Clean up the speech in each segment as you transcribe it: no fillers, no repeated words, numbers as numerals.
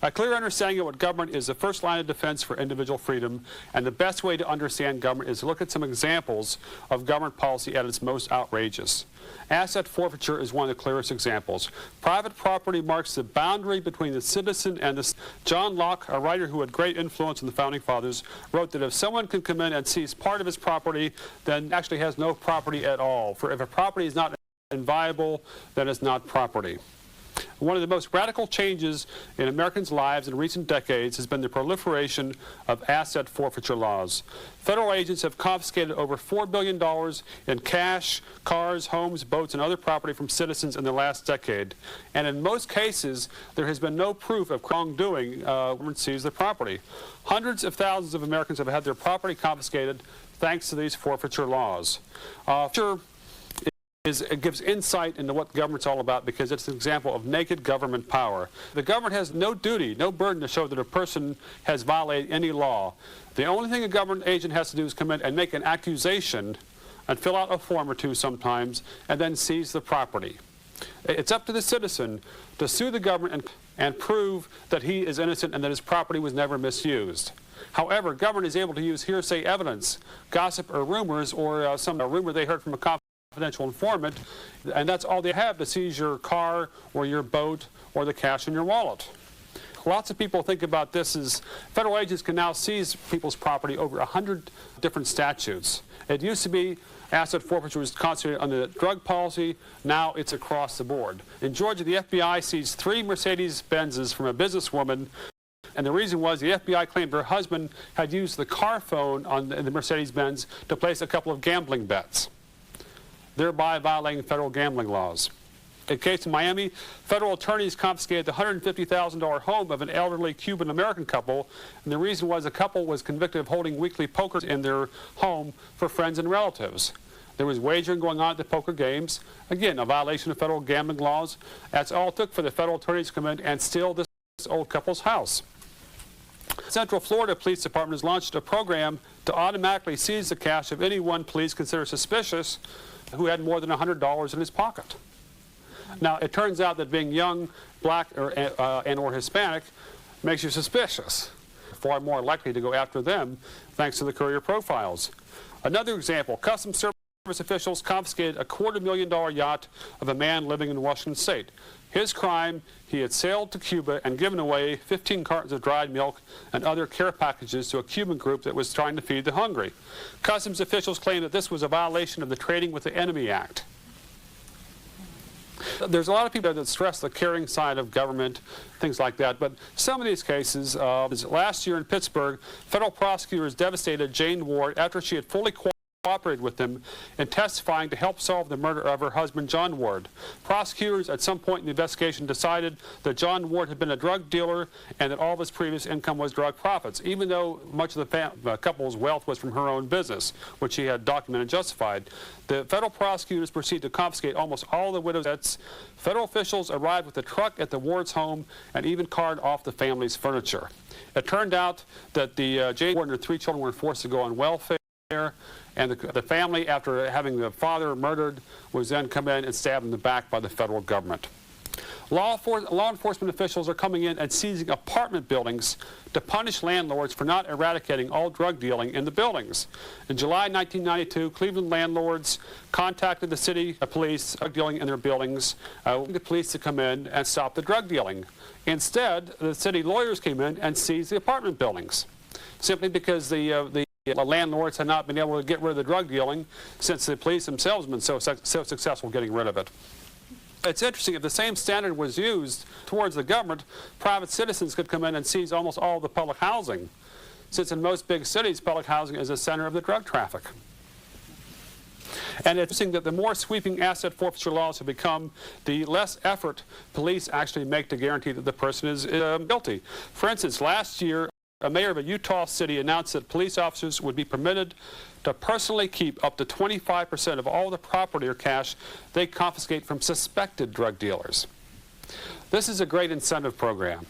A clear understanding of what government is the first line of defense for individual freedom, and the best way to understand government is to look at some examples of government policy at its most outrageous. Asset forfeiture is one of the clearest examples. Private property marks the boundary between the citizen and the state. John Locke, a writer who had great influence on the Founding Fathers, wrote that if someone can come in and seize part of his property, then actually has no property at all. For if a property is not inviolable, then it's not property. One of the most radical changes in Americans' lives in recent decades has been the proliferation of asset forfeiture laws. Federal agents have confiscated over $4 billion in cash, cars, homes, boats, and other property from citizens in the last decade. And in most cases, there has been no proof of wrongdoing when seized the property. Hundreds of thousands of Americans have had their property confiscated thanks to these forfeiture laws. It gives insight into what government's all about because it's an example of naked government power. The government has no duty, no burden to show that a person has violated any law. The only thing a government agent has to do is come in and make an accusation and fill out a form or two sometimes and then seize the property. It's up to the citizen to sue the government and prove that he is innocent and that his property was never misused. However, government is able to use hearsay evidence, gossip or rumors, or some rumor they heard from a confidential informant, and that's all they have to seize your car or your boat or the cash in your wallet. Lots of people think about this as federal agents can now seize people's property over 100 different statutes. It used to be asset forfeiture was concentrated under the drug policy. Now it's across the board. In Georgia, the FBI seized 3 Mercedes-Benzes from a businesswoman, and the reason was the FBI claimed her husband had used the car phone on the Mercedes-Benz to place a couple of gambling bets, thereby violating federal gambling laws. In a case in Miami, federal attorneys confiscated the $150,000 home of an elderly Cuban-American couple, and the reason was the couple was convicted of holding weekly poker in their home for friends and relatives. There was wagering going on at the poker games, again, a violation of federal gambling laws. That's all it took for the federal attorneys to come in and steal this old couple's house. Central Florida Police Department has launched a program to automatically seize the cash of anyone police consider suspicious who had more than $100 in his pocket. Now, it turns out that being young, black, or Hispanic makes you suspicious. Far more likely to go after them thanks to the courier profiles. Another example, Customs Service officials confiscated a $250,000 yacht of a man living in Washington State. His crime, he had sailed to Cuba and given away 15 cartons of dried milk and other care packages to a Cuban group that was trying to feed the hungry. Customs officials claimed that this was a violation of the Trading with the Enemy Act. There's a lot of people that stress the caring side of government, things like that, but some of these cases, last year in Pittsburgh, federal prosecutors devastated Jane Ward after she had fully cooperated with them in testifying to help solve the murder of her husband, John Ward. Prosecutors at some point in the investigation decided that John Ward had been a drug dealer and that all of his previous income was drug profits, even though much of the couple's wealth was from her own business, which she had documented and justified. The federal prosecutors proceeded to confiscate almost all the widow's assets. Federal officials arrived with a truck at the Ward's home and even carted off the family's furniture. It turned out that the Jane Ward and her 3 children were forced to go on welfare, and the family, after having the father murdered, was then come in and stabbed in the back by the federal government. Law enforcement officials are coming in and seizing apartment buildings to punish landlords for not eradicating all drug dealing in the buildings. In July 1992, Cleveland landlords contacted the city police drug dealing in their buildings, the police to come in and stop the drug dealing. Instead, the city lawyers came in and seized the apartment buildings, simply because the landlords had not been able to get rid of the drug dealing since the police themselves have been so successful getting rid of it. It's interesting, if the same standard was used towards the government, private citizens could come in and seize almost all the public housing, since in most big cities, public housing is the center of the drug traffic. And it's interesting that the more sweeping asset forfeiture laws have become, the less effort police actually make to guarantee that the person is guilty. For instance, last year, a mayor of a Utah city announced that police officers would be permitted to personally keep up to 25% of all the property or cash they confiscate from suspected drug dealers. This is a great incentive program.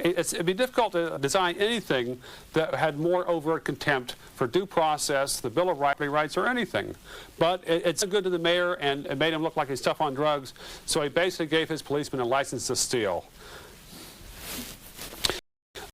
It'd be difficult to design anything that had more overt contempt for due process, the Bill of Rights, or anything. But it's good to the mayor, and it made him look like he's tough on drugs, so he basically gave his policemen a license to steal.